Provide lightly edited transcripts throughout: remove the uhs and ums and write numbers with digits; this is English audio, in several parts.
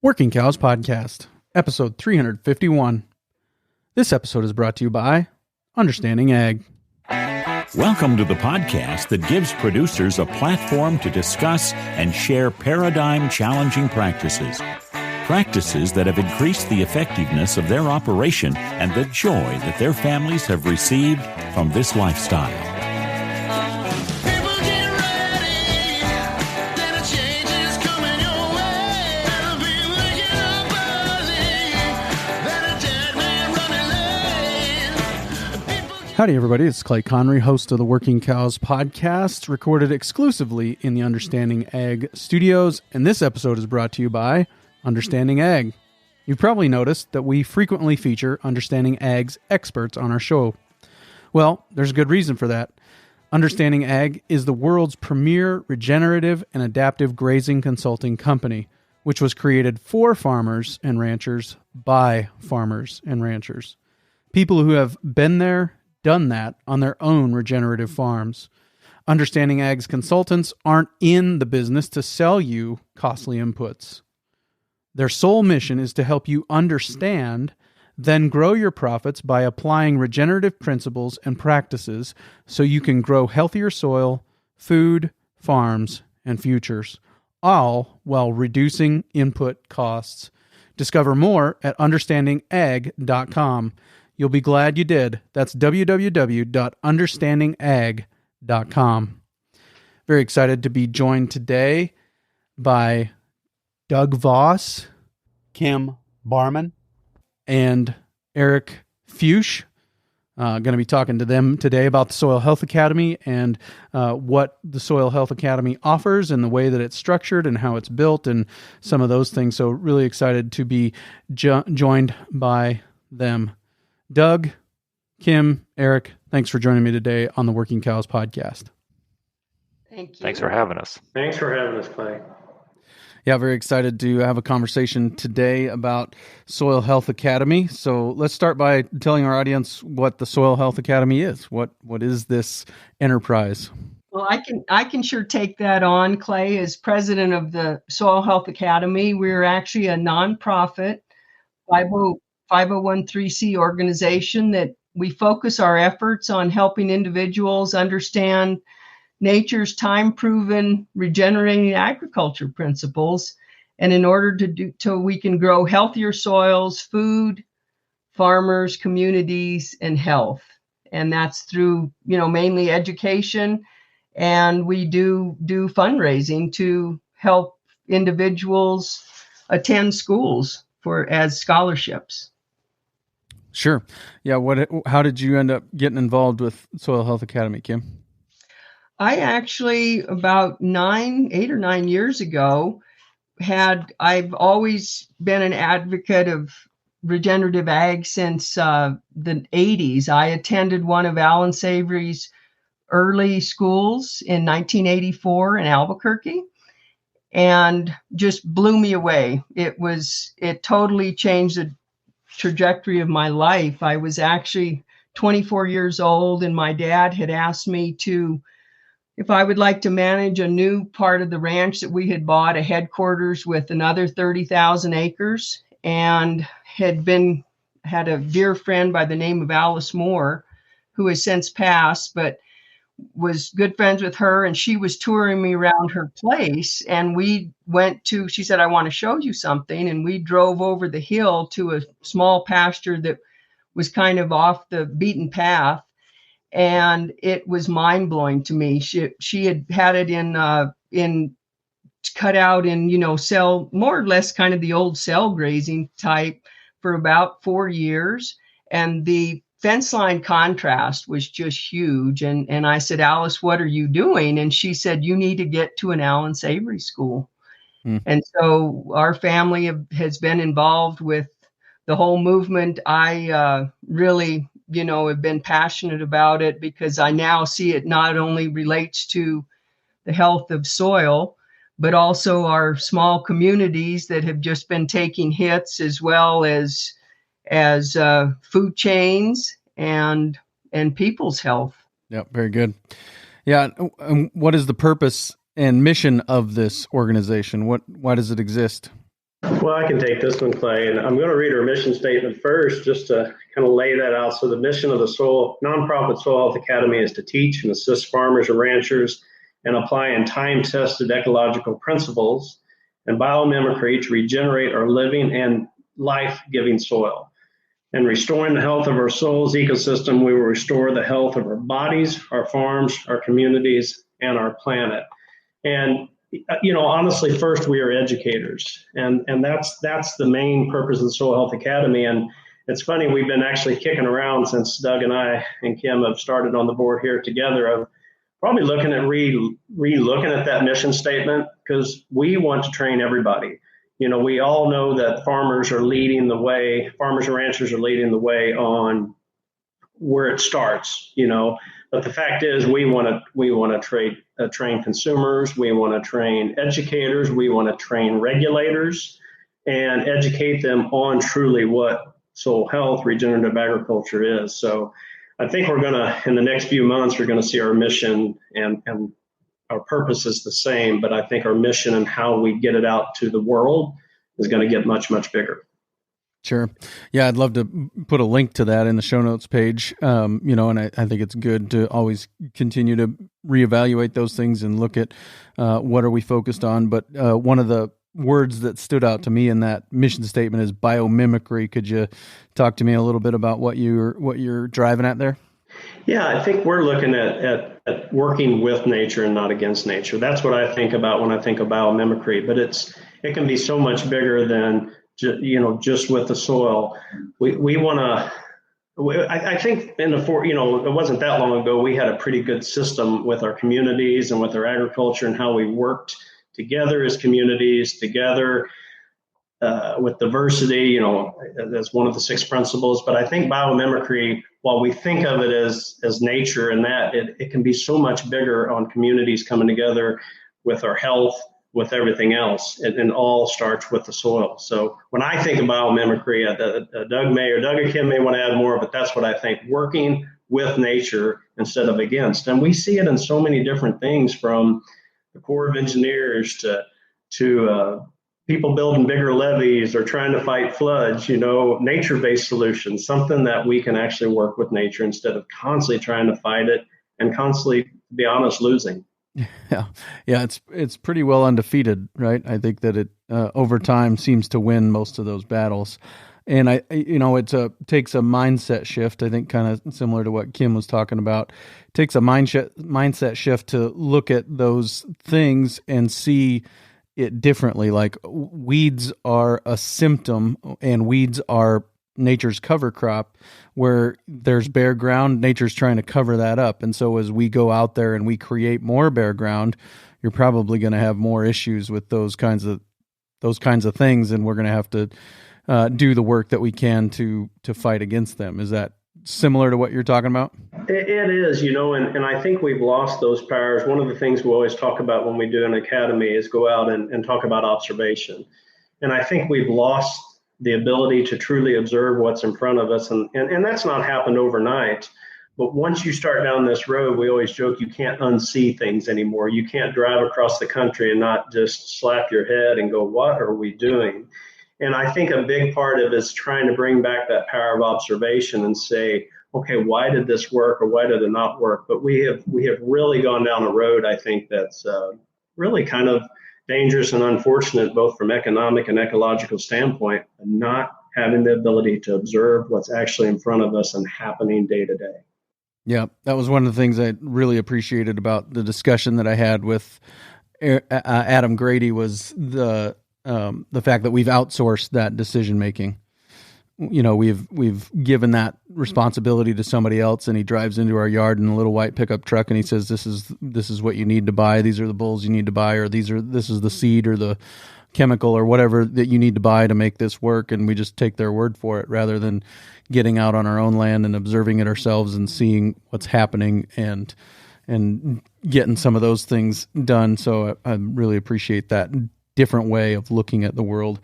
Working Cows Podcast, episode 351. This episode is brought to you by Understanding Ag. Welcome to the podcast that gives producers a platform to discuss and share paradigm-challenging practices. Practices that have increased the effectiveness of their operation and the joy that their families have received from this lifestyle. Howdy, everybody. It's Clay Connery, host of the Working Cows Podcast, recorded exclusively in the Understanding Ag studios, and this episode is brought to you by Understanding Ag. You've probably noticed that we frequently feature Understanding Ag's experts on our show. Well, there's a good reason for that. Understanding Ag is the world's premier regenerative and adaptive grazing consulting company, which was created for farmers and ranchers by farmers and ranchers. People who have been there, done that on their own regenerative farms. Understanding Ag's consultants aren't in the business to sell you costly inputs. Their sole mission is to help you understand, then grow your profits by applying regenerative principles and practices so you can grow healthier soil, food, farms, and futures, all while reducing input costs. Discover more at understandingag.com. You'll be glad you did. That's www.understandingag.com. Very excited to be joined today by Doug Voss, Kim Barmann, and Eric Fuchs. Going to be talking to them today about the Soil Health Academy and what the Soil Health Academy offers and the way that it's structured and how it's built and some of those things. So really excited to be joined by them. Doug, Kim, Eric, thanks for joining me today on the Working Cows Podcast. Thank you. Thanks for having us. Thanks for having us, Clay. Yeah, very excited to have a conversation today about Soil Health Academy. So let's start by telling our audience what the Soil Health Academy is. What is this enterprise? Well, I can sure take that on, Clay. As president of the Soil Health Academy, we're actually a nonprofit 501(c) organization that we focus our efforts on helping individuals understand nature's time-proven regenerating agriculture principles, and in order to do so, we can grow healthier soils, food, farmers, communities, and health. And that's through, mainly education, and we do fundraising to help individuals attend schools as scholarships. Sure. Yeah. How did you end up getting involved with Soil Health Academy, Kim? I actually, about 8 or 9 years ago, I've always been an advocate of regenerative ag since the 80s. I attended one of Alan Savory's early schools in 1984 in Albuquerque, and just blew me away. It totally changed the trajectory of my life. I was actually 24 years old, and my dad had asked me if I would like to manage a new part of the ranch that we had bought, a headquarters with another 30,000 acres, and had a dear friend by the name of Alice Moore, who has since passed, but was good friends with her, and she was touring me around her place, and she said, I want to show you something, and we drove over the hill to a small pasture that was kind of off the beaten path, and it was mind-blowing to me. She had it in cut out in cell, more or less kind of the old cell grazing type, for about 4 years, and the fence line contrast was just huge. And I said, Alice, what are you doing? And she said, you need to get to an Alan Savory school. And so our family has been involved with the whole movement. I really, have been passionate about it because I now see it not only relates to the health of soil, but also our small communities that have just been taking hits, as well as food chains and people's health. Yeah, very good. Yeah, what is the purpose and mission of this organization? Why does it exist? Well, I can take this one, Clay, and I'm going to read our mission statement first just to kind of lay that out. So the mission of the nonprofit Soil Health Academy is to teach and assist farmers and ranchers in applying time-tested ecological principles and biomimicry to regenerate our living and life-giving soil. And restoring the health of our soil's ecosystem, we will restore the health of our bodies, our farms, our communities, and our planet. And honestly, first we are educators, and that's the main purpose of the Soil Health Academy. And it's funny, we've been actually kicking around since Doug and I and Kim have started on the board here together of probably looking at re-looking at that mission statement, because we want to train everybody. We all know that farmers and ranchers are leading the way on where it starts, but the fact is we want to train consumers, we want to train educators, we want to train regulators and educate them on truly what soil health, regenerative agriculture is. So I think in the next few months, we're going to see our mission and our purpose is the same, but I think our mission and how we get it out to the world is going to get much, much bigger. Sure. Yeah, I'd love to put a link to that in the show notes page. And I think it's good to always continue to reevaluate those things and look at what are we focused on. But one of the words that stood out to me in that mission statement is biomimicry. Could you talk to me a little bit about what you're driving at there? Yeah, I think we're looking at working with nature and not against nature. That's what I think about when I think of biomimicry. But it can be so much bigger than just with the soil. We want to. I think it wasn't that long ago, we had a pretty good system with our communities and with our agriculture and how we worked together as communities, together with diversity, as one of the 6 principles. But I think biomimicry, while we think of it as nature and that, it can be so much bigger on communities coming together with our health, with everything else. It all starts with the soil. So when I think of biomimicry, Doug or Kim may want to add more, but that's what I think, working with nature instead of against. And we see it in so many different things, from the Corps of Engineers to people building bigger levees or trying to fight floods, nature-based solutions, something that we can actually work with nature instead of constantly trying to fight it and constantly, to be honest, losing. Yeah, it's pretty well undefeated, right? I think that it over time seems to win most of those battles, and it takes a mindset shift. I think kind of similar to what Kim was talking about. It takes a mindset shift to look at those things and see it differently. Like, weeds are a symptom, and weeds are nature's cover crop. Where there's bare ground, nature's trying to cover that up. And so as we go out there and we create more bare ground, you're probably going to have more issues with those kinds of things, and we're going to have to do the work that we can to fight against them. Is that similar to what you're talking about? It is, and I think we've lost those powers. One of the things we always talk about when we do an academy is go out and talk about observation. And I think we've lost the ability to truly observe what's in front of us. And that's not happened overnight. But once you start down this road, we always joke, you can't unsee things anymore. You can't drive across the country and not just slap your head and go, what are we doing? And I think a big part of it is trying to bring back that power of observation and say, okay, why did this work or why did it not work? But we have really gone down a road, I think, that's really kind of dangerous and unfortunate, both from economic and ecological standpoint, and not having the ability to observe what's actually in front of us and happening day to day. Yeah, that was one of the things I really appreciated about the discussion that I had with Adam Grady, was the fact that we've outsourced that decision making. We've given that responsibility to somebody else, and he drives into our yard in a little white pickup truck and he says, this is what you need to buy. These are the bulls you need to buy, or this is the seed or the chemical or whatever that you need to buy to make this work. And we just take their word for it rather than getting out on our own land and observing it ourselves and seeing what's happening and getting some of those things done. So I really appreciate that different way of looking at the world.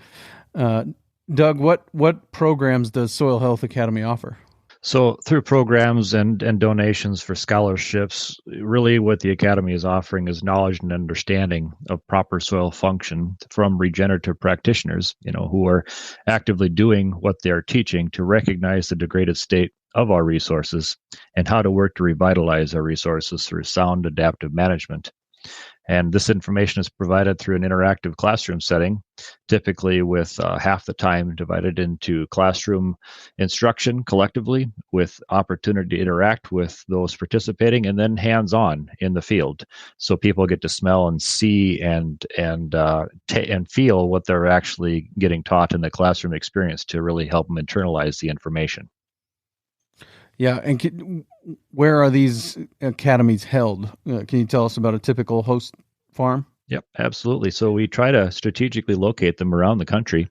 Doug, what programs does Soil Health Academy offer? So through programs and donations for scholarships, really what the Academy is offering is knowledge and understanding of proper soil function from regenerative practitioners, who are actively doing what they are teaching to recognize the degraded state of our resources and how to work to revitalize our resources through sound adaptive management. And this information is provided through an interactive classroom setting, typically with half the time divided into classroom instruction collectively with opportunity to interact with those participating, and then hands-on in the field. So people get to smell and see and feel what they're actually getting taught in the classroom experience to really help them internalize the information. Yeah, and where are these academies held? Can you tell us about a typical host farm? Yep, absolutely. So we try to strategically locate them around the country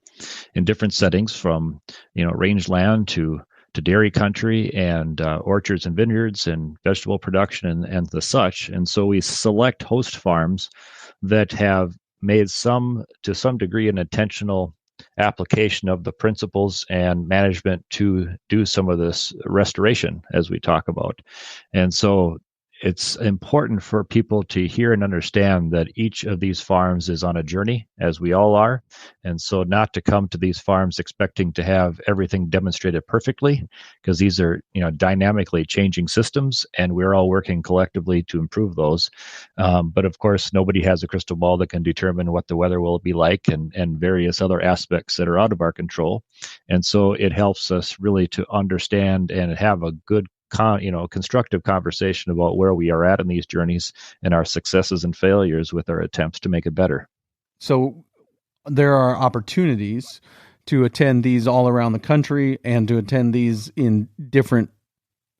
in different settings, from rangeland to dairy country and orchards and vineyards and vegetable production and the such. And so we select host farms that have made to some degree an intentional application of the principles and management to do some of this restoration as we talk about. And so it's important for people to hear and understand that each of these farms is on a journey, as we all are. And so not to come to these farms expecting to have everything demonstrated perfectly, because these are, dynamically changing systems, and we're all working collectively to improve those. But of course, nobody has a crystal ball that can determine what the weather will be like and various other aspects that are out of our control. And so it helps us really to understand and have a good constructive conversation about where we are at in these journeys and our successes and failures with our attempts to make it better. So there are opportunities to attend these all around the country and to attend these in different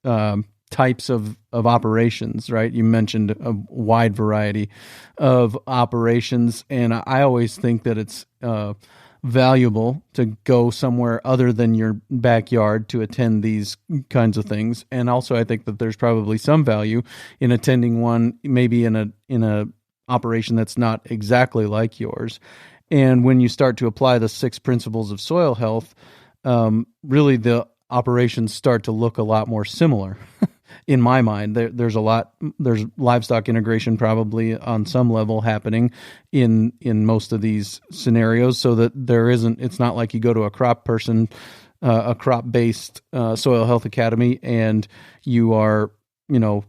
types of operations, right? You mentioned a wide variety of operations, and I always think that it's valuable to go somewhere other than your backyard to attend these kinds of things. And also I think that there's probably some value in attending one maybe in a operation that's not exactly like yours. And when you start to apply the 6 principles of soil health, really the operations start to look a lot more similar. In my mind, there's livestock integration probably on some level happening in most of these scenarios, so that it's not like you go to a crop-based soil health academy and you are,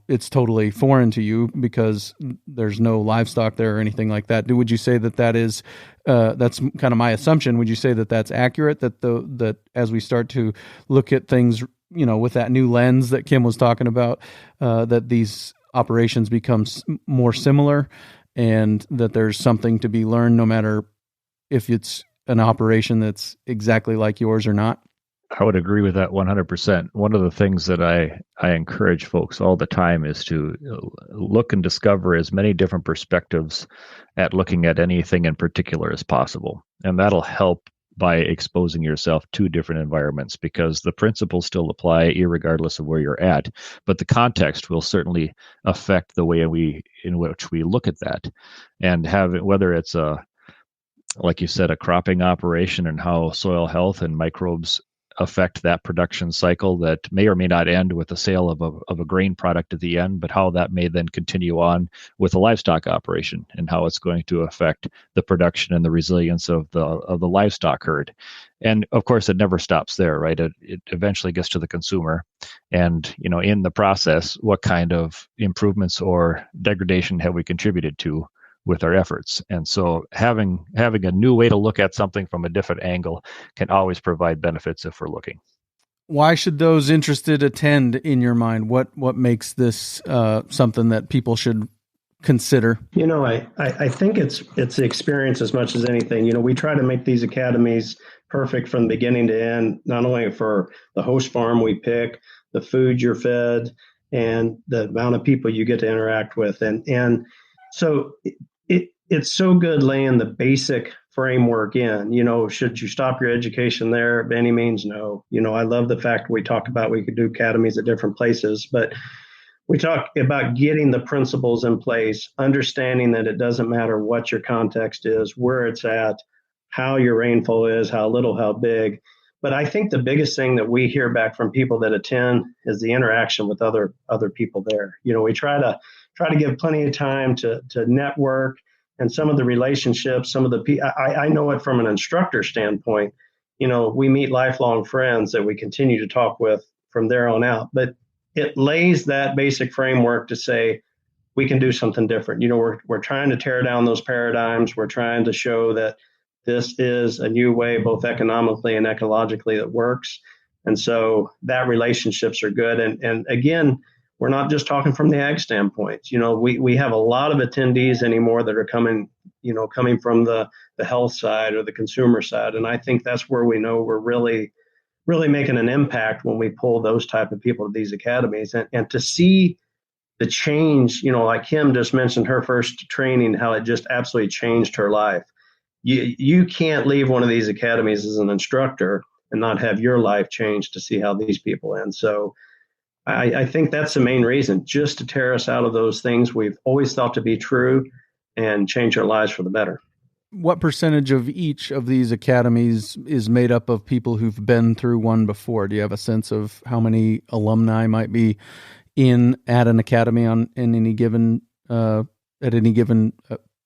it's totally foreign to you because there's no livestock there or anything like that. Would you say that is, that's kind of my assumption. Would you say that that's accurate, that as we start to look at things, with that new lens that Kim was talking about, that these operations become more similar and that there's something to be learned no matter if it's an operation that's exactly like yours or not? I would agree with that 100%. One of the things that I encourage folks all the time is to look and discover as many different perspectives at looking at anything in particular as possible. And that'll help by exposing yourself to different environments, because the principles still apply irregardless of where you're at, but the context will certainly affect the way in which we look at that. And whether it's like you said, a cropping operation and how soil health and microbes affect that production cycle that may or may not end with the sale of a grain product at the end, but how that may then continue on with a livestock operation and how it's going to affect the production and the resilience of the livestock herd. And of course, it never stops there, right? It eventually gets to the consumer, and in the process, what kind of improvements or degradation have we contributed to with our efforts? And so having a new way to look at something from a different angle can always provide benefits if we're looking. Why should those interested attend, in your mind? What makes this something that people should consider? I think it's the experience as much as anything. We try to make these academies perfect from beginning to end, not only for the host farm we pick, the food you're fed, and the amount of people you get to interact with. And so it's so good laying the basic framework in. Should you stop your education there? By any means, no. I love the fact we talk about we could do academies at different places, but we talk about getting the principles in place, understanding that it doesn't matter what your context is, where it's at, how your rainfall is, how little, how big, But I think the biggest thing that we hear back from people that attend is the interaction with other people there. We try to give plenty of time to network, and some of the relationships, some of the I know it from an instructor standpoint. We meet lifelong friends that we continue to talk with from there on out. But it lays that basic framework to say we can do something different. We're trying to tear down those paradigms. We're trying to show that this is a new way, both economically and ecologically, that works. And so that relationships are good. And again, we're not just talking from the ag standpoint. We have a lot of attendees anymore that are coming from the health side or the consumer side. And I think that's where we know we're really making an impact when we pull those type of people to these academies, and to see the change, like Kim just mentioned her first training, how it just absolutely changed her life. You can't leave one of these academies as an instructor and not have your life change to see how these people end. So I think that's the main reason, just to tear us out of those things we've always thought to be true and change our lives for the better. What percentage of each of these academies is made up of people who've been through one before? Do you have a sense of how many alumni might be at an academy at any given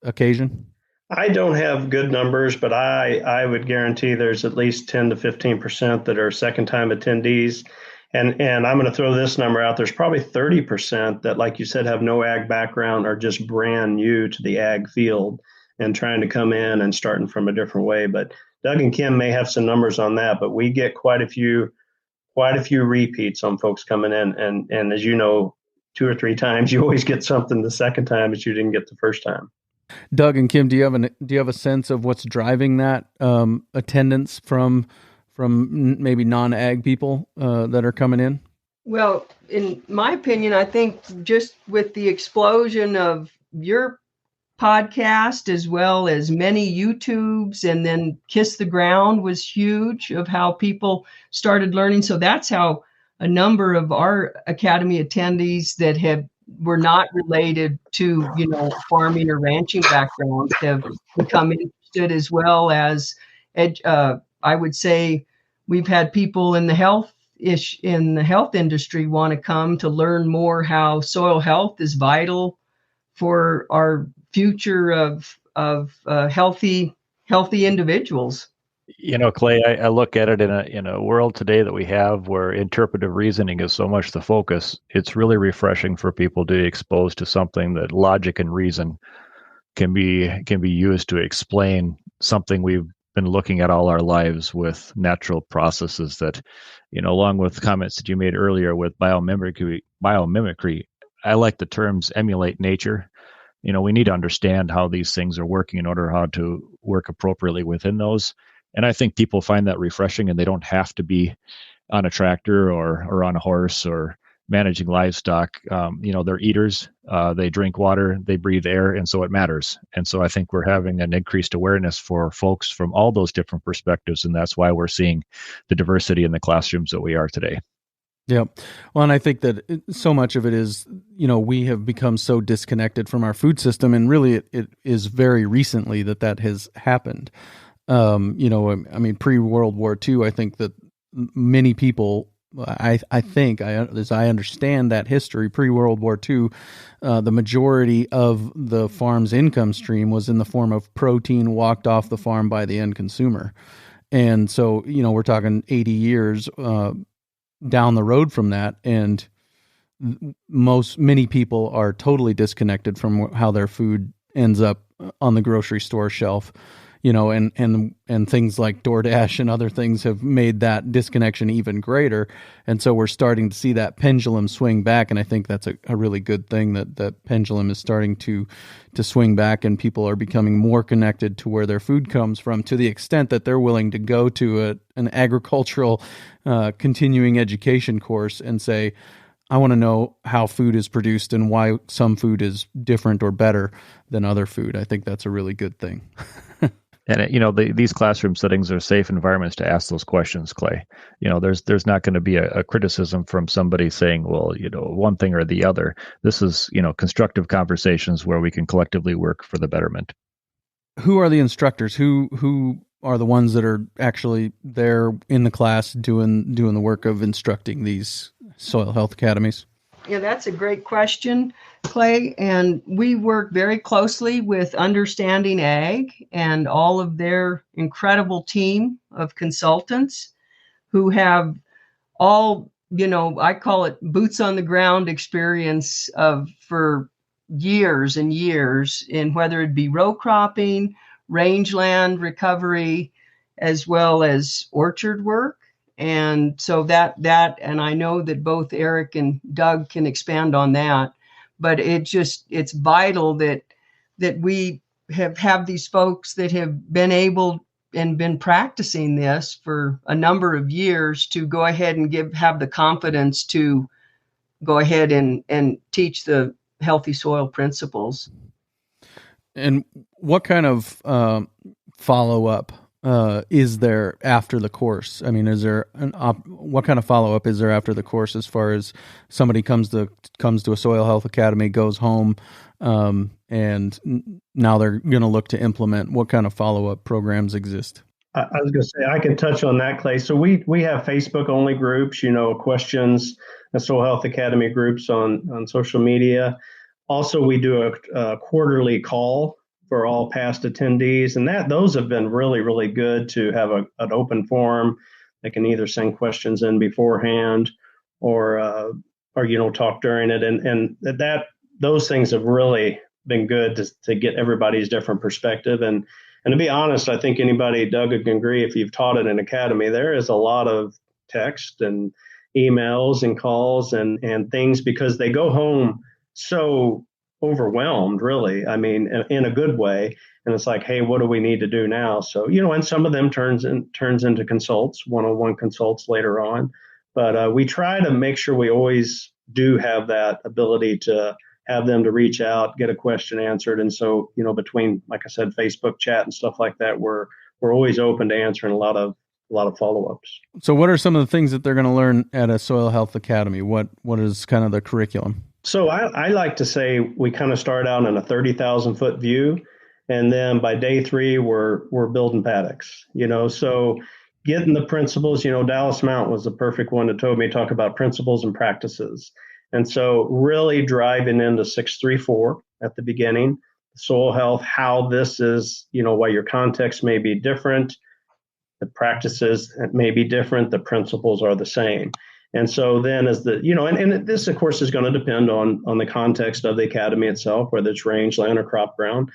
occasion? I don't have good numbers, but I would guarantee there's at least 10 to 15% that are second-time attendees. And I'm going to throw this number out. There's probably 30% that, like you said, have no ag background, or just brand new to the ag field and trying to come in and starting from a different way. But Doug and Kim may have some numbers on that, but we get quite a few repeats on folks coming in. And as you know, 2 or 3 times, you always get something the second time that you didn't get the first time. Doug and Kim, do you have a sense of what's driving that attendance from maybe non-ag people that are coming in? Well, in my opinion, I think just with the explosion of your podcast, as well as many YouTubes, and then Kiss the Ground was huge, of how people started learning. So that's how a number of our academy attendees that were not related to, farming or ranching backgrounds have become interested, as well as, I would say, we've had people in the health industry want to come to learn more how soil health is vital for our future of healthy individuals. Clay, I look at it in a world today that we have where interpretive reasoning is so much the focus. It's really refreshing for people to be exposed to something that logic and reason can be used to explain something we've been looking at all our lives with natural processes that, along with comments that you made earlier with biomimicry, I like the terms emulate nature. We need to understand how these things are working in order how to work appropriately within those. And I think people find that refreshing, and they don't have to be on a tractor or on a horse or managing livestock. They're eaters, they drink water, they breathe air, and so it matters. And so I think we're having an increased awareness for folks from all those different perspectives, and that's why we're seeing the diversity in the classrooms that we are today. Yeah. Well, and I think that so much of it is, we have become so disconnected from our food system, and really it is very recently that has happened. Pre-World War II, I think that many people, as I understand that history, pre-World War II, the majority of the farm's income stream was in the form of protein walked off the farm by the end consumer. And so, we're talking 80 years down the road from that, and many people are totally disconnected from how their food ends up on the grocery store shelf, and things like DoorDash and other things have made that disconnection even greater. And so we're starting to see that pendulum swing back, and I think that's a really good thing, that pendulum is starting to swing back, and people are becoming more connected to where their food comes from, to the extent that they're willing to go to an agricultural continuing education course and say, I want to know how food is produced and why some food is different or better than other food. I think that's a really good thing. And these classroom settings are safe environments to ask those questions, Clay. There's not going to be a criticism from somebody saying, well, one thing or the other. This is constructive conversations where we can collectively work for the betterment. Who are the instructors? Who are the ones that are actually there in the class doing the work of instructing these soil health academies? Yeah, that's a great question, Clay. And we work very closely with Understanding Ag and all of their incredible team of consultants who have all, I call it boots on the ground experience for years and years in whether it be row cropping, rangeland recovery, as well as orchard work. And so that, and I know that both Eric and Doug can expand on that, but it's vital that we have these folks that have been able and been practicing this for a number of years to go ahead and have the confidence to go ahead and teach the healthy soil principles. And what kind of follow-up is there after the course? I mean, is there what kind of follow-up is there after the course as far as somebody comes to a Soil Health Academy, goes home, and now they're going to look to implement? What kind of follow-up programs exist? I was going to say, I can touch on that, Clay. So we have Facebook-only groups, questions, and Soil Health Academy groups on social media. Also, we do a quarterly call for all past attendees, and those have been really, really good to have an open forum. They can either send questions in beforehand or talk during it, and those things have really been good to get everybody's different perspective. And to be honest, I think anybody, Doug, can agree, if you've taught at an academy, there is a lot of text and emails and calls and things because they go home so overwhelmed, really. I mean, in a good way. And it's like, hey, what do we need to do now? So, and some of them turns into consults, one-on-one consults later on. But we try to make sure we always do have that ability to have them to reach out, get a question answered. And so, between, like I said, Facebook chat and stuff like that, we're always open to answering a lot of follow-ups. So what are some of the things that they're going to learn at a Soil Health Academy? What is kind of the curriculum? So I like to say we kind of start out in a 30,000 foot view. And then by day 3, we're building paddocks, so getting the principles, Dallas Mount was the perfect one that told me to talk about principles and practices. And so really driving into 634 at the beginning, soil health, how this is, why your context may be different, the practices may be different, the principles are the same. And so then as and this, of course, is going to depend on the context of the academy itself, whether it's rangeland or crop ground.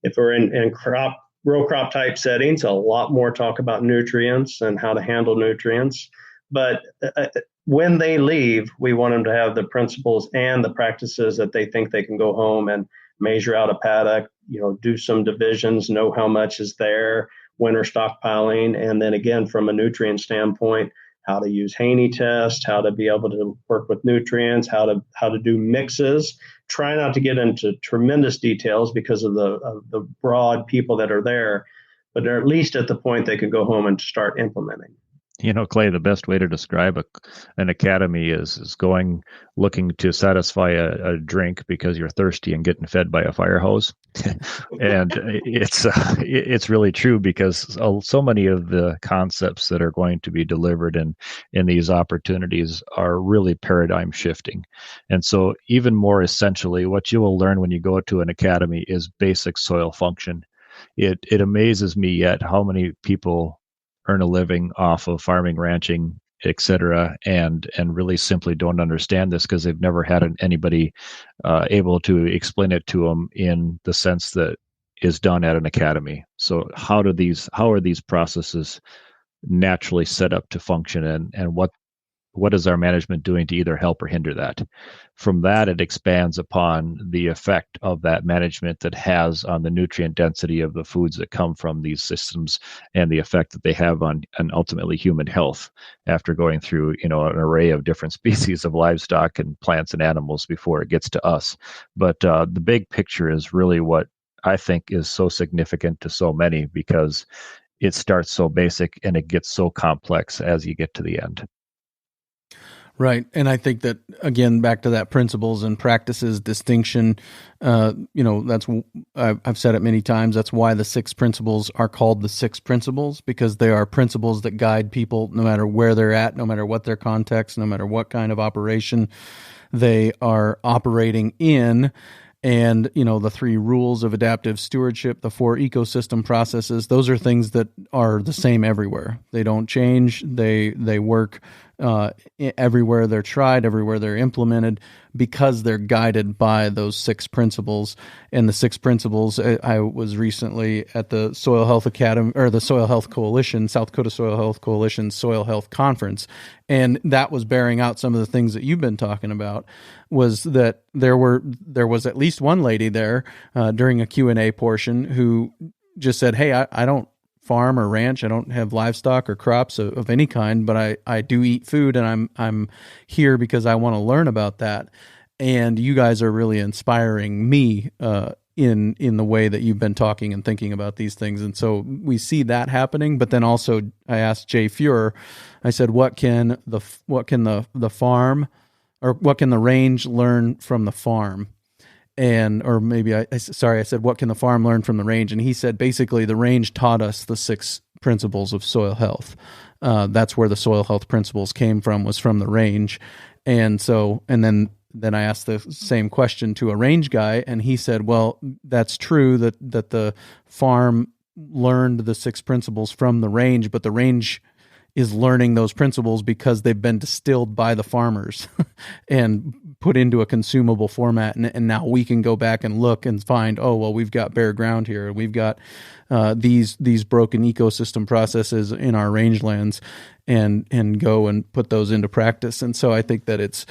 If we're in row crop type settings, a lot more talk about nutrients and how to handle nutrients. But when they leave, we want them to have the principles and the practices that they think they can go home and measure out a paddock, do some divisions, know how much is there, winter stockpiling, and then again, from a nutrient standpoint, how to use Haney test, how to be able to work with nutrients, how to do mixes. Try not to get into tremendous details because of the broad people that are there, but they're at least at the point they can go home and start implementing. Clay, the best way to describe an academy is looking to satisfy a drink because you're thirsty and getting fed by a fire hose. And it's really true because so many of the concepts that are going to be delivered in these opportunities are really paradigm shifting. And so even more essentially, what you will learn when you go to an academy is basic soil function. It amazes me yet how many people earn a living off of farming, ranching, etc., and really simply don't understand this because they've never had anybody able to explain it to them in the sense that is done at an academy. So how are these processes naturally set up to function, and what is our management doing to either help or hinder that? From that, it expands upon the effect of that management that has on the nutrient density of the foods that come from these systems and the effect that they have on ultimately human health after going through, an array of different species of livestock and plants and animals before it gets to us. But the big picture is really what I think is so significant to so many because it starts so basic and it gets so complex as you get to the end. Right. And I think that, again, back to that principles and practices distinction, that's, I've said it many times, that's why the 6 principles are called the 6 principles, because they are principles that guide people no matter where they're at, no matter what their context, no matter what kind of operation they are operating in. And, the 3 rules of adaptive stewardship, the 4 ecosystem processes, those are things that are the same everywhere. They don't change. They work everywhere they're tried, everywhere they're implemented, because they're guided by those 6 principles. And the 6 principles, I was recently at the Soil Health Academy, or the Soil Health Coalition, South Dakota Soil Health Coalition Soil Health Conference. And that was bearing out some of the things that you've been talking about, was that there was at least one lady there during a Q&A portion who just said, hey, I don't farm or ranch. I don't have livestock or crops of any kind, but I do eat food, and I'm here because I want to learn about that. And you guys are really inspiring me in the way that you've been talking and thinking about these things. And so we see that happening. But then also I asked Jay Fuhrer, I said, what can the farm, or what can the range learn from the farm? And, or maybe I said, what can the farm learn from the range? And he said, basically, the range taught us the 6 principles of soil health. That's where the soil health principles came from, was from the range. And so, and then I asked the same question to a range guy, and he said, well, that's true that the farm learned the 6 principles from the range, but the range is learning those principles because they've been distilled by the farmers and put into a consumable format. And now we can go back and look and find, oh, well, we've got bare ground here. We've got these broken ecosystem processes in our rangelands, and go and put those into practice. And so I think that it's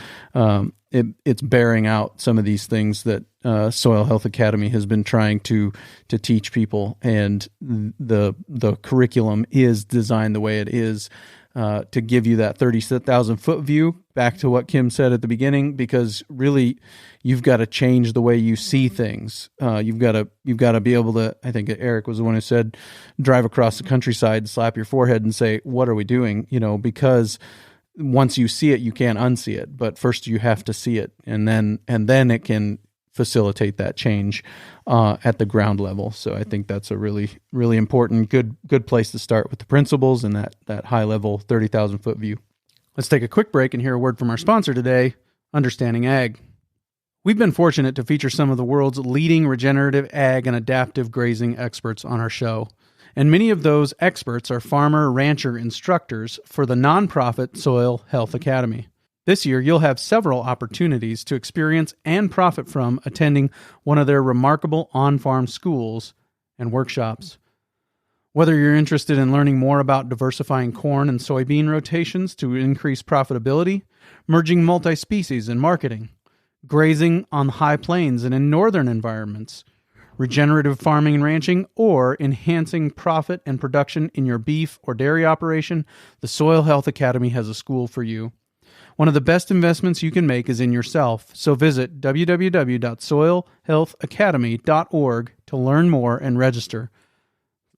bearing out some of these things that Soil Health Academy has been trying to teach people, and the curriculum is designed the way it is to give you that 30,000 foot view. Back to what Kim said at the beginning, because really you've got to change the way you see things. You've got to be able to. I think Eric was the one who said, drive across the countryside, slap your forehead, and say, "What are we doing?" Because once you see it, you can't unsee it. But first, you have to see it, and then it can facilitate that change at the ground level. So I think that's a really, really important, good place to start with the principles and that high level 30,000 foot view. Let's take a quick break and hear a word from our sponsor today, Understanding Ag. We've been fortunate to feature some of the world's leading regenerative ag and adaptive grazing experts on our show. And many of those experts are farmer-rancher instructors for the nonprofit Soil Health Academy. This year, you'll have several opportunities to experience and profit from attending one of their remarkable on-farm schools and workshops. Whether you're interested in learning more about diversifying corn and soybean rotations to increase profitability, merging multi-species in marketing, grazing on high plains and in northern environments, regenerative farming and ranching, or enhancing profit and production in your beef or dairy operation, the Soil Health Academy has a school for you. One of the best investments you can make is in yourself, so visit www.soilhealthacademy.org to learn more and register.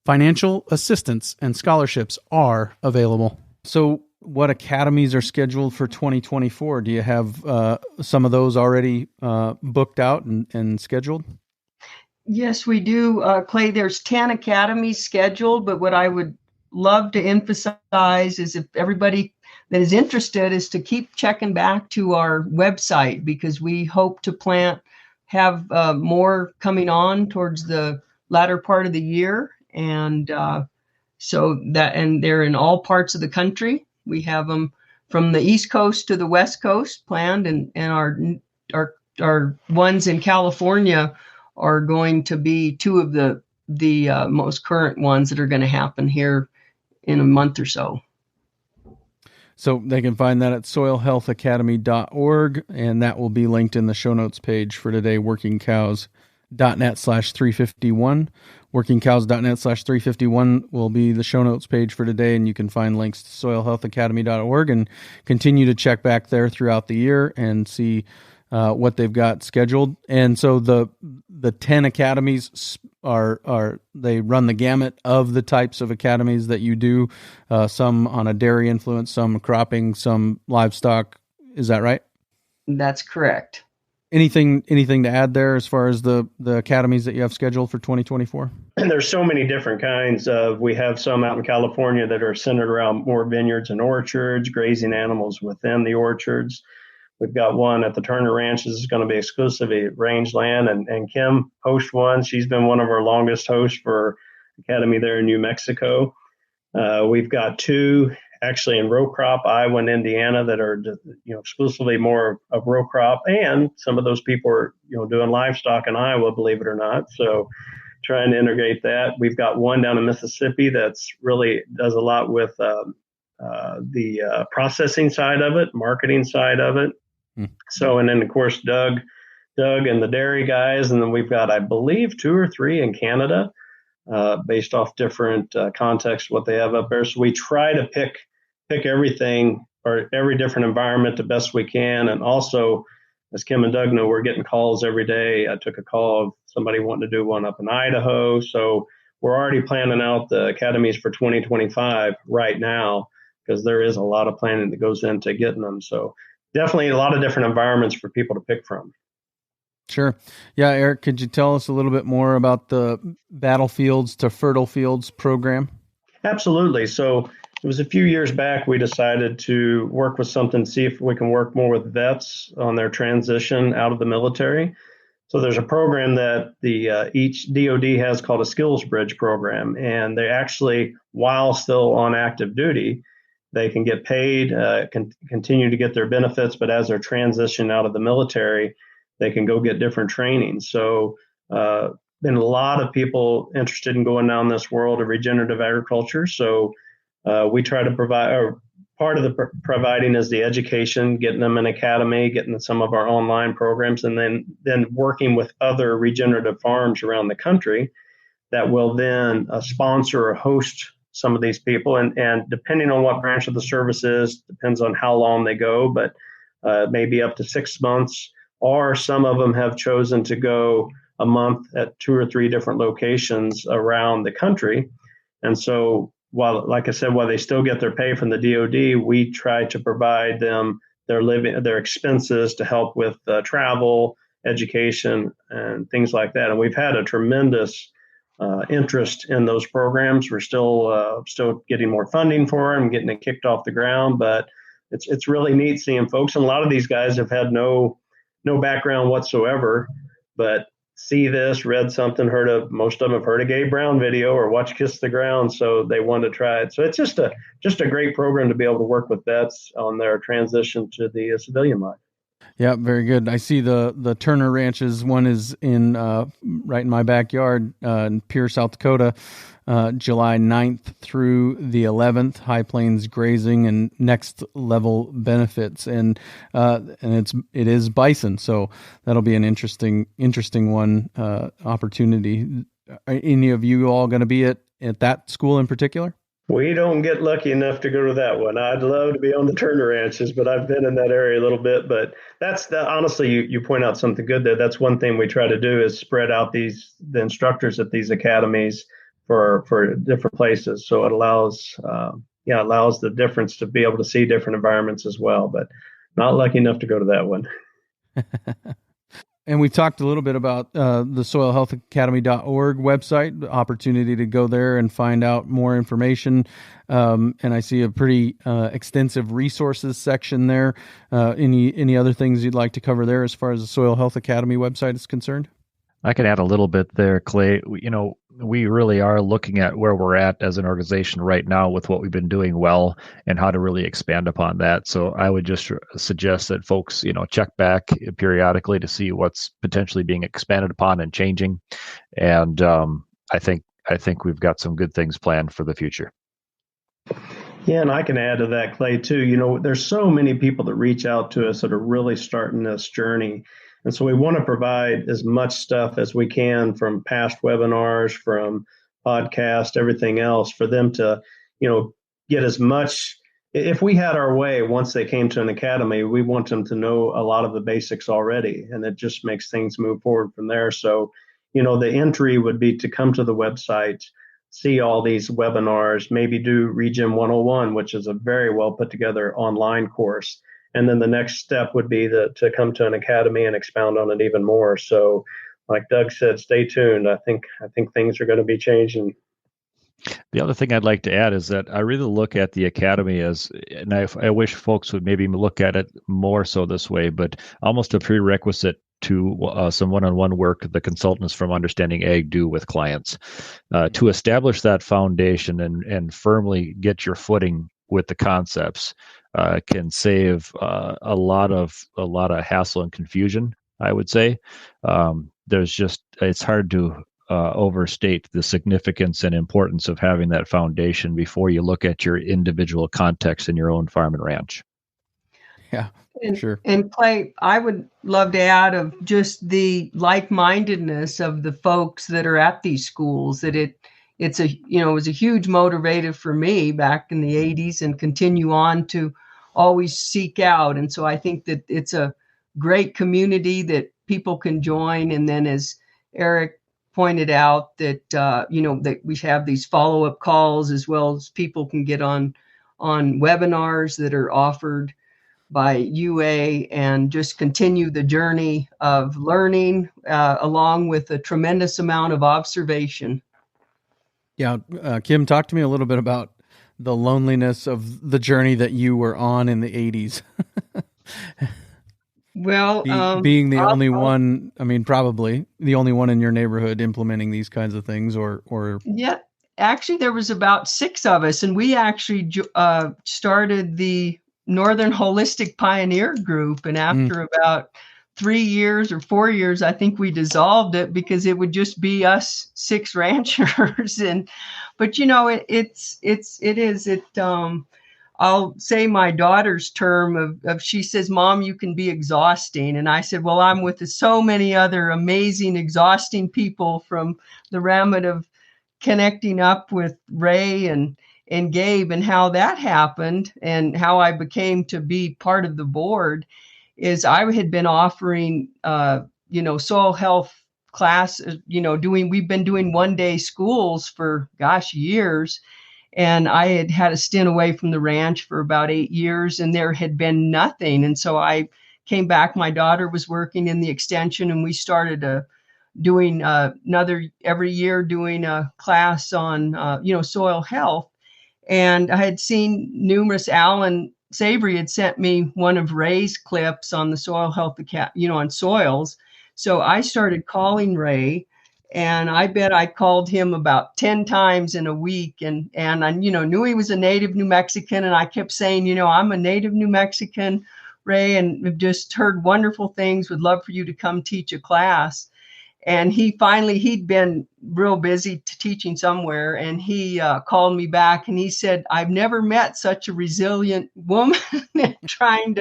Financial assistance and scholarships are available. So what academies are scheduled for 2024? Do you have some of those already booked out and scheduled? Yes, we do, Clay. There's 10 academies scheduled, but what I would love to emphasize is, if everybody that is interested, is to keep checking back to our website, because we hope to have more coming on towards the latter part of the year. And and they're in all parts of the country. We have them from the East Coast to the West Coast planned, and our ones in California are going to be 2 of the most current ones that are going to happen here in a month or so. So they can find that at soilhealthacademy.org, and that will be linked in the show notes page for today, workingcows.net/351. Workingcows.net/351 will be the show notes page for today, and you can find links to soilhealthacademy.org and continue to check back there throughout the year and see what they've got scheduled. And so the 10 academies they run the gamut of the types of academies that you do, some on a dairy influence, some cropping, some livestock, Is that right? That's correct. Anything to add there as far as the academies that you have scheduled for 2024? And there's so many different kinds of, we have some out in California that are centered around more vineyards and orchards, grazing animals within the orchards. We've got one at the Turner Ranch. This is going to be exclusively rangeland, and Kim hosts one. She's been one of our longest hosts for Academy there in New Mexico. We've got two actually in row crop, Iowa and Indiana, that are exclusively more of row crop, and some of those people are doing livestock in Iowa, believe it or not. So trying to integrate that. We've got one down in Mississippi that's really does a lot with the processing side of it, marketing side of it. So, and then of course Doug and the dairy guys, and then we've got, I believe, 2 or 3 in Canada, based off different contexts what they have up there. So we try to pick everything or every different environment the best we can, and also, as Kim and Doug know, we're getting calls every day. I took a call of somebody wanting to do one up in Idaho, so we're already planning out the academies for 2025 right now, because there is a lot of planning that goes into getting them. So definitely a lot of different environments for people to pick from. Sure. Yeah, Eric, could you tell us a little bit more about the Battlefields to Fertile Fields program? Absolutely. So it was a few years back, we decided to work with something, see if we can work more with vets on their transition out of the military. So there's a program that each DOD has called a Skills Bridge program, and they actually, while still on active duty, they can get paid, continue to get their benefits, but as they're transitioning out of the military, they can go get different training. So been a lot of people interested in going down this world of regenerative agriculture. So we try to provide, or part of the providing is the education, getting them an academy, getting some of our online programs, and then working with other regenerative farms around the country that will then sponsor or host some of these people. And depending on what branch of the service is, depends on how long they go, but maybe up to 6 months, or some of them have chosen to go a month at 2 or 3 different locations around the country. And so while they still get their pay from the DOD, we try to provide them their expenses to help with travel, education, and things like that. And we've had a tremendous interest in those programs. We're still getting more funding for them, getting it kicked off the ground, but it's really neat seeing folks. And a lot of these guys have had no background whatsoever, but see this, read something, most of them have heard a Gabe Brown video or watched Kiss the Ground, so they want to try it. So it's just a great program to be able to work with vets on their transition to the civilian life. Yeah, very good. I see the Turner Ranches. One is in right in my backyard in Pierre, South Dakota, July 9th through the 11th, High Plains Grazing and Next Level Benefits. And it is bison. So that'll be an interesting one, opportunity. Are any of you all going to be at that school in particular? We don't get lucky enough to go to that one. I'd love to be on the Turner Ranches, but I've been in that area a little bit. But honestly, you point out something good there. That's one thing we try to do is spread out the instructors at these academies for different places. So it allows the difference to be able to see different environments as well. But not lucky enough to go to that one. And we talked a little bit about the soilhealthacademy.org website, the opportunity to go there and find out more information. And I see a pretty extensive resources section there. Any other things you'd like to cover there as far as the Soil Health Academy website is concerned? I can add a little bit there, Clay. We really are looking at where we're at as an organization right now with what we've been doing well and how to really expand upon that. So I would just suggest that folks, check back periodically to see what's potentially being expanded upon and changing. And I think we've got some good things planned for the future. Yeah, and I can add to that, Clay, too. There's so many people that reach out to us that are really starting this journey. And so we want to provide as much stuff as we can from past webinars, from podcast, everything else for them to, get as much. If we had our way, once they came to an academy, we want them to know a lot of the basics already. And it just makes things move forward from there. So, the entry would be to come to the website, see all these webinars, maybe do Regen 101, which is a very well put together online course. And then the next step would be to come to an academy and expound on it even more. So, like Doug said, stay tuned. I think things are going to be changing. The other thing I'd like to add is that I really look at the academy as, and I wish folks would maybe look at it more so this way, but almost a prerequisite to some one-on-one work the consultants from Understanding Ag do with clients to establish that foundation and firmly get your footing with the concepts can save a lot of hassle and confusion, I would say. It's hard to overstate the significance and importance of having that foundation before you look at your individual context in your own farm and ranch. Yeah, sure. And Clay, I would love to add of just the like-mindedness of the folks that are at these schools, that it was a huge motivator for me back in the 80s and continue on to always seek out. And so I think that it's a great community that people can join. And then as Eric pointed out that, that we have these follow-up calls, as well as people can get on webinars that are offered by UA and just continue the journey of learning along with a tremendous amount of observation. Yeah. Kim, talk to me a little bit about the loneliness of the journey that you were on in the 80s. Well, being the only one, probably the only one in your neighborhood implementing these kinds of things or. Yeah, actually there was about 6 of us, and we actually started the Northern Holistic Pioneer Group. And after about 3 years or 4 years, I think we dissolved it because it would just be us 6 ranchers. But I'll say my daughter's term of she says, "Mom, you can be exhausting." And I said, well, I'm with so many other amazing, exhausting people, from the remit of connecting up with Ray and Gabe, and how that happened and how I became to be part of the board is I had been offering, soil health class, we've been doing 1-day schools for, years. And I had a stint away from the ranch for about 8 years, and there had been nothing. And so I came back. My daughter was working in the extension, and we started doing every year doing a class on, soil health. And I had seen numerous, Alan Savory had sent me one of Ray's clips on the soil health, on soils. So I started calling Ray. And I bet I called him about 10 times in a week, and I, knew he was a native New Mexican. And I kept saying, I'm a native New Mexican, Ray, and have just heard wonderful things. Would love for you to come teach a class. And he'd been real busy teaching somewhere. And he called me back and he said, I've never met such a resilient woman trying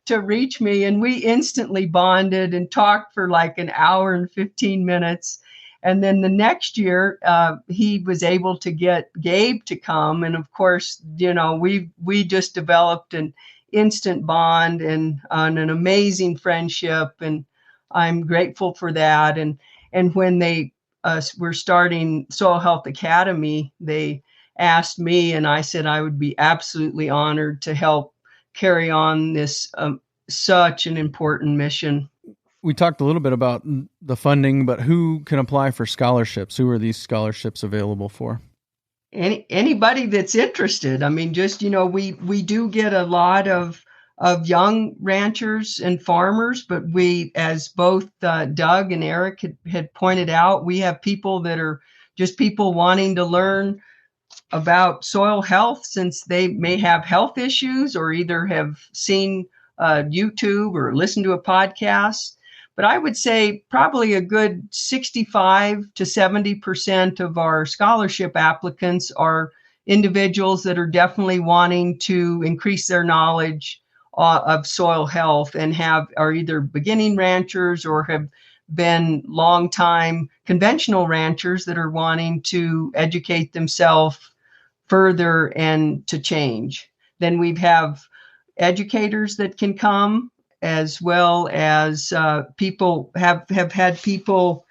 to reach me. And we instantly bonded and talked for like an hour and 15 minutes. And then the next year, he was able to get Gabe to come. And of course, we just developed an instant bond and an amazing friendship. And I'm grateful for that. And when they were starting Soil Health Academy, they asked me, and I said I would be absolutely honored to help carry on this such an important mission. We talked a little bit about the funding, but who can apply for scholarships? Who are these scholarships available for? Anybody that's interested. We do get a lot of young ranchers and farmers, but we, as both Doug and Eric had pointed out, we have people that are just people wanting to learn about soil health, since they may have health issues or either have seen YouTube or listened to a podcast. But I would say probably a good 65 to 70% of our scholarship applicants are individuals that are definitely wanting to increase their knowledge of soil health and are either beginning ranchers or have been longtime conventional ranchers that are wanting to educate themselves further and to change. Then we have educators that can come, as well as people have had people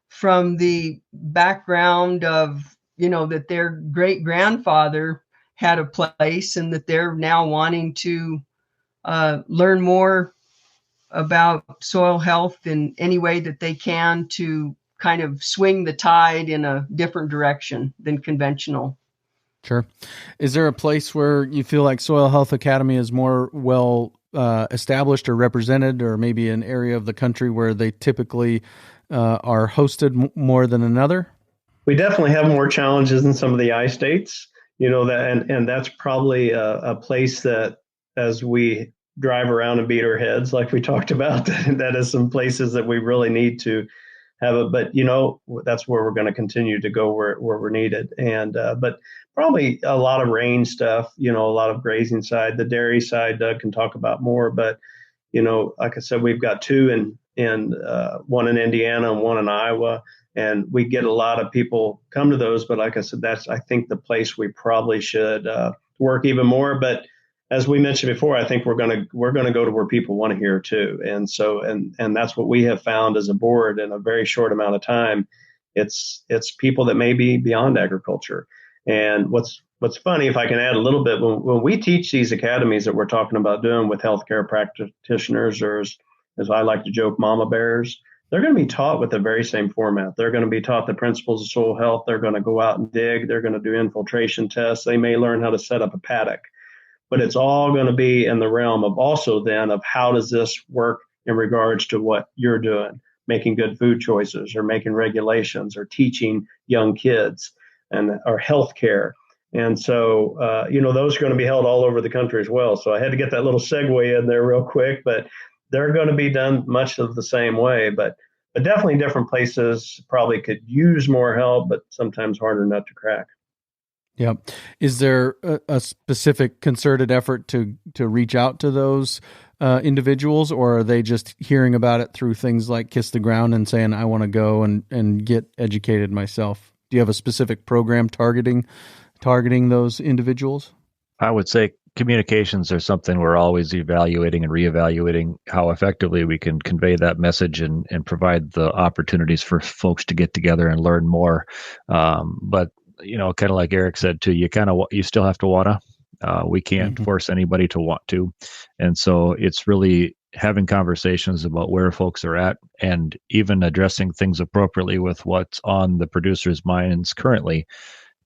from the background of, that their great grandfather had a place and that they're now wanting to learn more about soil health in any way that they can to kind of swing the tide in a different direction than conventional. Sure. Is there a place where you feel like Soil Health Academy is more well established or represented, or maybe an area of the country where they typically are hosted more than another? We definitely have more challenges in some of the I states, and that's probably a place that, as we drive around and beat our heads, like we talked about, that is some places that we really need to have it. But that's where we're going to continue to go where we're needed. And but probably a lot of range stuff, a lot of grazing side, the dairy side, Doug can talk about more. But like I said, we've got two in one in Indiana and one in Iowa, and we get a lot of people come to those. But like I said, that's, I think, the place we probably should work even more. But as we mentioned before, I think we're going to go to where people want to hear too. And so, and that's what we have found as a board in a very short amount of time. It's people that may be beyond agriculture. And what's funny, if I can add a little bit, when we teach these academies that we're talking about doing with healthcare practitioners, or as I like to joke, mama bears, they're going to be taught with the very same format. They're going to be taught the principles of soil health. They're going to go out and dig. They're going to do infiltration tests. They may learn how to set up a paddock. But it's all going to be in the realm of also then of how does this work in regards to what you're doing, making good food choices, or making regulations, or teaching young kids, or healthcare. And so, those are going to be held all over the country as well. So I had to get that little segue in there real quick, but they're going to be done much of the same way. But definitely different places probably could use more help, but sometimes harder nut to crack. Yeah. Is there a specific concerted effort to reach out to those individuals, or are they just hearing about it through things like Kiss the Ground and saying, I want to go and get educated myself? Do you have a specific program targeting those individuals? I would say communications are something we're always evaluating and reevaluating how effectively we can convey that message and provide the opportunities for folks to get together and learn more. But kind of like Eric said too, you still have to wanna. We can't force anybody to want to, and so it's really having conversations about where folks are at, and even addressing things appropriately with what's on the producers' minds currently,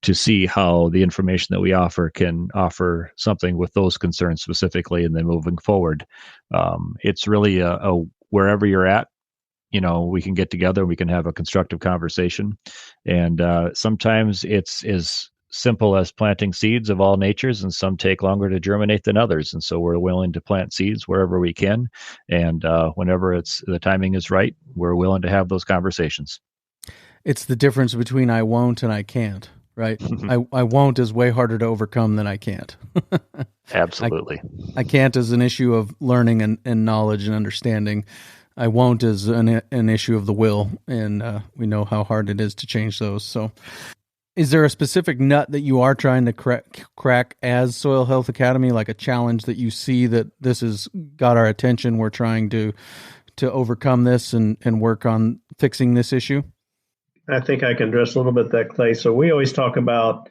to see how the information that we offer can offer something with those concerns specifically, and then moving forward. It's really a wherever you're at. We can get together, we can have a constructive conversation. And sometimes it's as simple as planting seeds of all natures, and some take longer to germinate than others. And so we're willing to plant seeds wherever we can. And whenever the timing is right, we're willing to have those conversations. It's the difference between I won't and I can't, right? I won't is way harder to overcome than I can't. Absolutely. I can't is an issue of learning and knowledge and understanding. I won't is an issue of the will, and we know how hard it is to change those. So is there a specific nut that you are trying to crack as Soil Health Academy, like a challenge that you see that this has got our attention, we're trying to overcome this and work on fixing this issue? I think I can address a little bit that, Clay. So we always talk about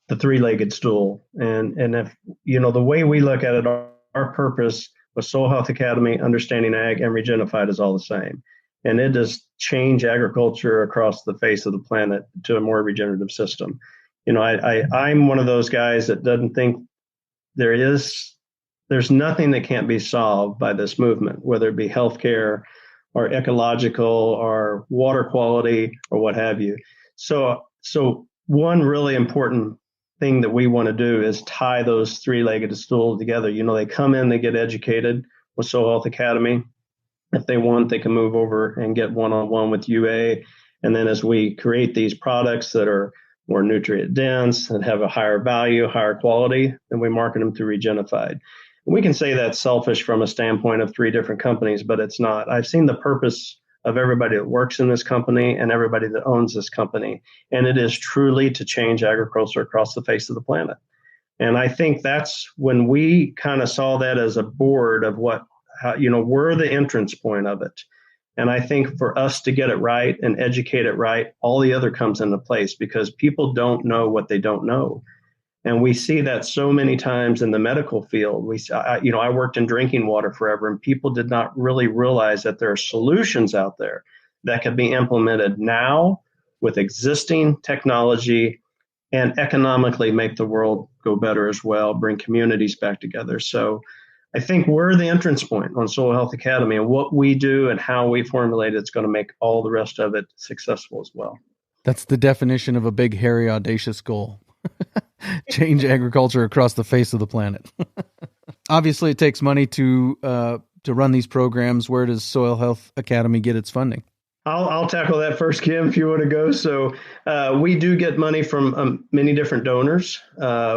the three-legged stool. And if, the way we look at it, our purpose with Soil Health Academy, Understanding Ag, and Regenified is all the same. And it does change agriculture across the face of the planet to a more regenerative system. I'm one of those guys that doesn't think there's nothing that can't be solved by this movement, whether it be healthcare or ecological or water quality or what have you. So one really important thing that we want to do is tie those three-legged stools together. They come in, they get educated with Soil Health Academy. If they want, they can move over and get one-on-one with UA. And then as we create these products that are more nutrient dense and have a higher value, higher quality, then we market them through Regenified. We can say that's selfish from a standpoint of three different companies, but it's not. I've seen the purpose of everybody that works in this company and everybody that owns this company. And it is truly to change agriculture across the face of the planet. And I think that's when we kind of saw that as a board of we're the entrance point of it. And I think for us to get it right and educate it right, all the other comes into place, because people don't know what they don't know. And we see that so many times in the medical field. I worked in drinking water forever, and people did not really realize that there are solutions out there that can be implemented now with existing technology and economically make the world go better as well, bring communities back together. So I think we're the entrance point on Soil Health Academy, and what we do and how we formulate it's going to make all the rest of it successful as well. That's the definition of a big, hairy, audacious goal. Change agriculture across the face of the planet. Obviously, it takes money to run these programs. Where does Soil Health Academy get its funding? I'll tackle that first, Kim, if you want to go. So we do get money from many different donors.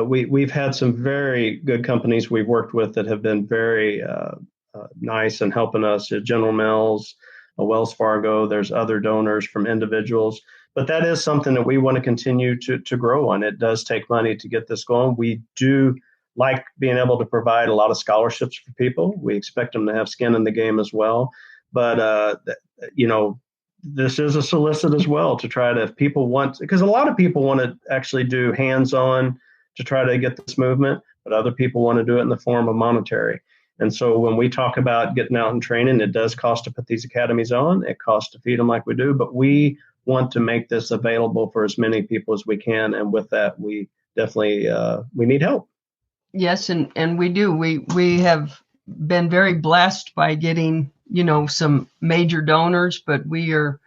We've had some very good companies we've worked with that have been very nice and helping us. General Mills, Wells Fargo. There's other donors from individuals. But that is something that we want to continue to grow on. It does take money to get this going. We do like being able to provide a lot of scholarships for people. We expect them to have skin in the game as well. But, this is a solicit as well to try to, if people want, because a lot of people want to actually do hands-on to try to get this movement, but other people want to do it in the form of monetary. And so when we talk about getting out and training, it does cost to put these academies on. It costs to feed them like we do, but we want to make this available for as many people as we can. And with that, we definitely, we need help. Yes. And we do. We have been very blessed by getting, some major donors, but we are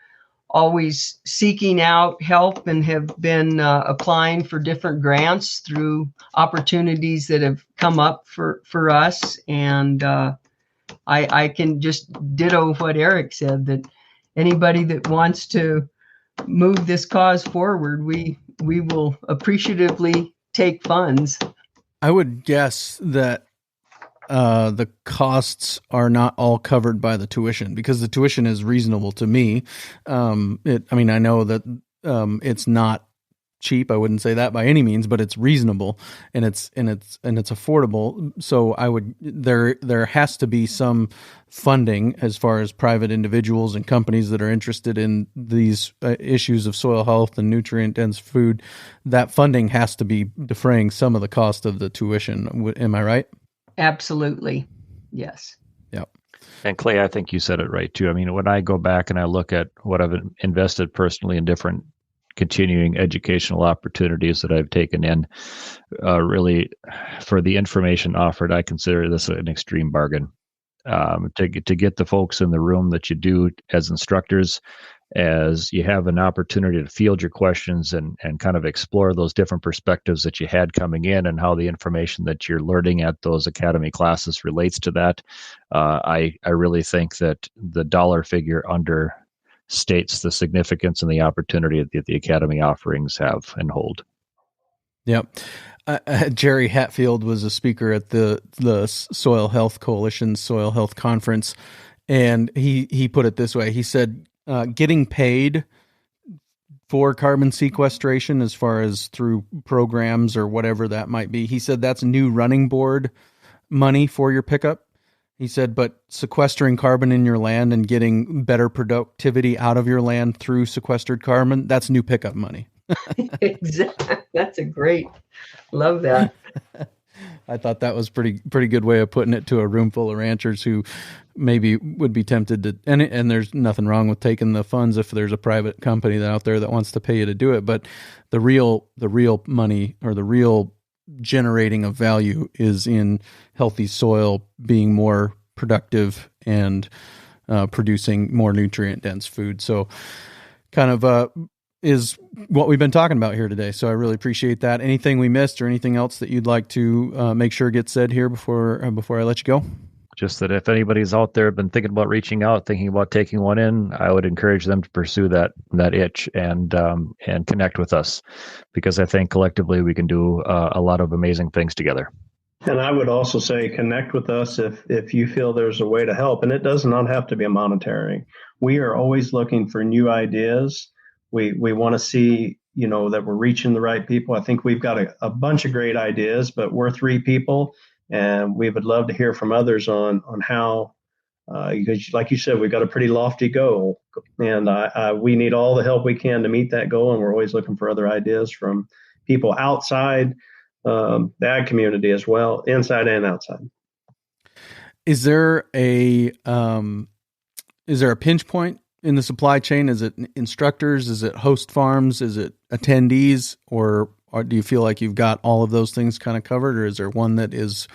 always seeking out help and have been applying for different grants through opportunities that have come up for us. And I can just ditto what Eric said, that anybody that wants to move this cause forward, we will appreciatively take funds. I would guess that the costs are not all covered by the tuition, because the tuition is reasonable to me. I know that it's not cheap. I wouldn't say that by any means, but it's reasonable and it's affordable. So there has to be some funding as far as private individuals and companies that are interested in these issues of soil health and nutrient dense food. That funding has to be defraying some of the cost of the tuition. Am I right? Absolutely. Yes. Yeah. And Clay, I think you said it right too. I mean, when I go back and I look at what I've invested personally in different continuing educational opportunities that I've taken in, really for the information offered, I consider this an extreme bargain. To get the folks in the room that you do as instructors, as you have an opportunity to field your questions and kind of explore those different perspectives that you had coming in and how the information that you're learning at those academy classes relates to that. I really think that the dollar figure understates the significance and the opportunity that the academy offerings have and hold. Yep. Jerry Hatfield was a speaker at the Soil Health Coalition Soil Health Conference, and he put it this way. He said, getting paid for carbon sequestration, as far as through programs or whatever that might be, he said that's new running board money for your pickup. He said, but sequestering carbon in your land and getting better productivity out of your land through sequestered carbon, that's new pickup money. Exactly. That's a great, love that. I thought that was pretty good way of putting it to a room full of ranchers who maybe would be tempted to, and there's nothing wrong with taking the funds if there's a private company out there that wants to pay you to do it. But the real money, or the real generating of value, is in healthy soil being more productive and producing more nutrient dense food. So kind of is what we've been talking about here today. So I really appreciate that. Anything we missed or anything else that you'd like to make sure gets said here before I let you go? Just that if anybody's out there been thinking about reaching out, thinking about taking one in, I would encourage them to pursue that itch and connect with us, because I think collectively we can do a lot of amazing things together. And I would also say connect with us if you feel there's a way to help. And it does not have to be a monetary. We are always looking for new ideas. We want to see, that we're reaching the right people. I think we've got a bunch of great ideas, but we're 3 people, and we would love to hear from others on how, because like you said, we've got a pretty lofty goal, and we need all the help we can to meet that goal. And we're always looking for other ideas from people outside the ag community as well, inside and outside. Is there a pinch point in the supply chain? Is it instructors? Is it host farms? Is it attendees? Or do you feel like you've got all of those things kind of covered? Or is there one that is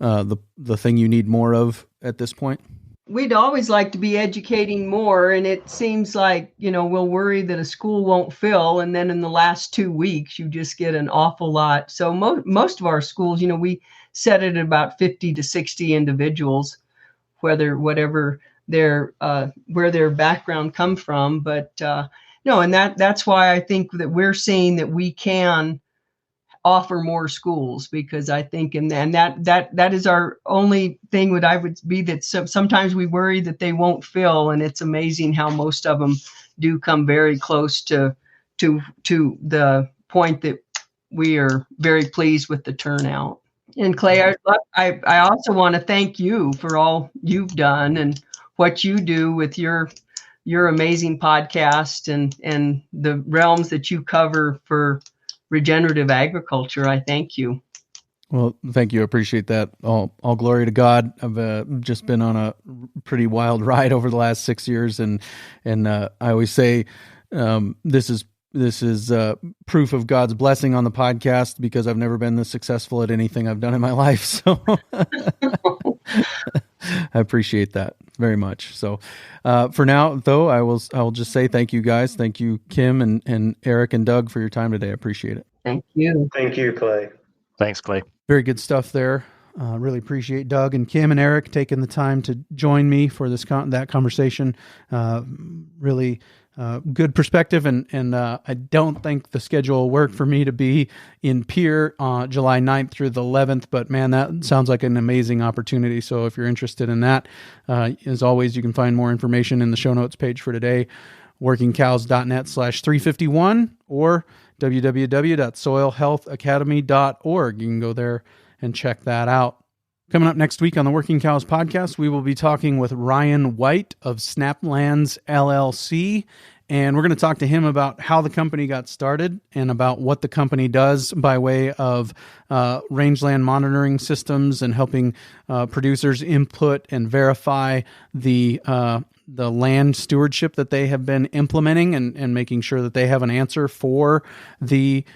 the thing you need more of at this point? We'd always like to be educating more, and it seems like, we'll worry that a school won't fill, and then in the last 2 weeks, you just get an awful lot. So most of our schools, we set it at about 50 to 60 individuals, whatever their where their background come from. But no, and that's why I think that we're seeing that we can offer more schools, because I think, and that is our only thing. What I would be that sometimes we worry that they won't fill, and it's amazing how most of them do come very close to the point that we are very pleased with the turnout. And Clay, I also want to thank you for all you've done and what you do with your amazing podcast and the realms that you cover for regenerative agriculture. I thank you. Well, thank you. I appreciate that. All glory to God. I've just been on a pretty wild ride over the last 6 years, and I always say this is proof of God's blessing on the podcast, because I've never been this successful at anything I've done in my life. So I appreciate that very much. So for now, though, I will just say thank you, guys. Thank you, Kim and Eric and Doug, for your time today. I appreciate it. Thank you. Thank you, Clay. Thanks, Clay. Very good stuff there. Really appreciate Doug and Kim and Eric taking the time to join me for that conversation. Really good perspective, and I don't think the schedule will work for me to be in Pierre July 9th through the 11th, but man, that sounds like an amazing opportunity. So if you're interested in that, as always, you can find more information in the show notes page for today, workingcows.net/351 or www.soilhealthacademy.org. You can go there and check that out. Coming up next week on the Working Cows podcast, we will be talking with Ryan White of Snaplands LLC, and we're going to talk to him about how the company got started and about what the company does by way of rangeland monitoring systems and helping producers input and verify the land stewardship that they have been implementing, and making sure that they have an answer for the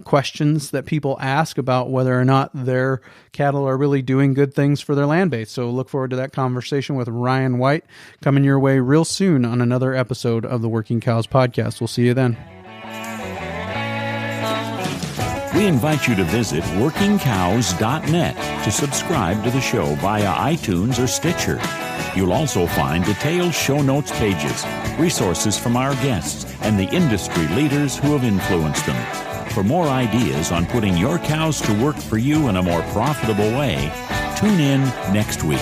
questions that people ask about whether or not their cattle are really doing good things for their land base. So look forward to that conversation with Ryan White coming your way real soon on another episode of the Working Cows podcast. We'll see you then. We invite you to visit workingcows.net to subscribe to the show via iTunes or Stitcher. You'll also find detailed show notes pages, resources from our guests, and the industry leaders who have influenced them. For more ideas on putting your cows to work for you in a more profitable way, tune in next week.